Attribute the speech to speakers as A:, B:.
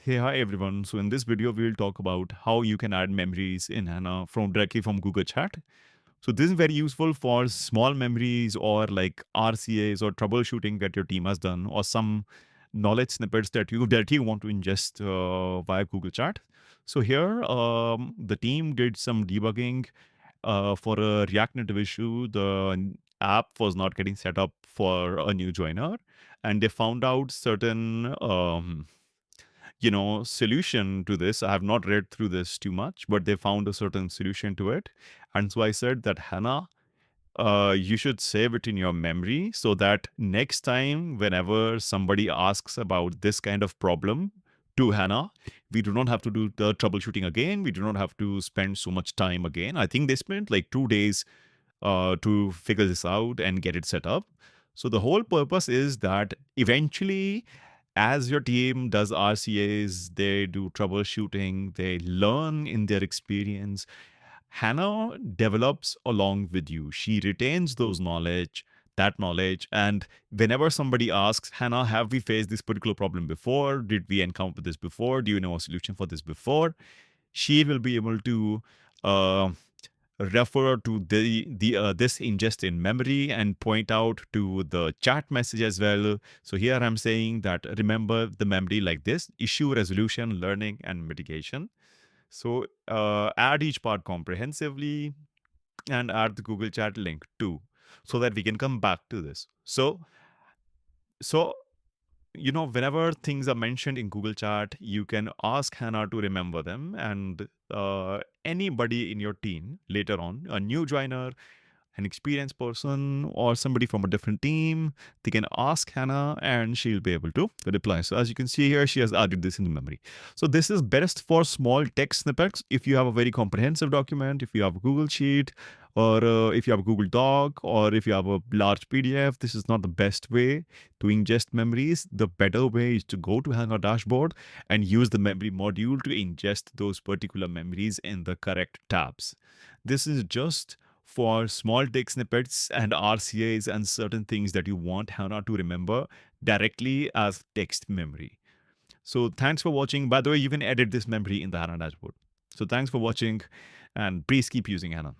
A: Hey, hi everyone. So in this video, we'll talk about how you can add memories in Hana directly from Google Chat. So this is very useful for small memories or like RCAs or troubleshooting that your team has done, or some knowledge snippets that you want to ingest via Google Chat. So here, the team did some debugging for a React Native issue. The app was not getting set up for a new joiner, and they found out certain solution to this. I have not read through this too much, but they found a certain solution to it. And so I said that Hannah, you should save it in your memory so that next time, whenever somebody asks about this kind of problem to Hannah, we do not have to do the troubleshooting again. We do not have to spend so much time again. I think they spent like 2 days to figure this out and get it set up. So the whole purpose is that eventually, as your team does RCAs, they do troubleshooting, they learn in their experience. Hannah develops along with you. She retains that knowledge. And whenever somebody asks, Hannah, have we faced this particular problem before? Did we encounter this before? Do you know a solution for this before? She will be able to uh, refer to the this ingest in memory and point out to the chat message as well. So here I'm saying that remember the memory like this: issue resolution, learning, and mitigation. So add each part comprehensively and add the Google Chat link too, so that we can come back to this. So whenever things are mentioned in Google Chat, you can ask Hannah to remember them, and anybody in your team later on, a new joiner, an experienced person, or somebody from a different team, they can ask Hannah and she'll be able to reply. So as you can see here, she has added this in the memory. So this is best for small text snippets. If you have a very comprehensive document, if you have a Google Sheet, or if you have a Google Doc, or if you have a large PDF, this is not the best way to ingest memories. The better way is to go to Hana dashboard and use the memory module to ingest those particular memories in the correct tabs. This is just for small text snippets and RCAs and certain things that you want Hana to remember directly as text memory. So thanks for watching. By the way, you can edit this memory in the Hana dashboard. So thanks for watching, and please keep using Hana.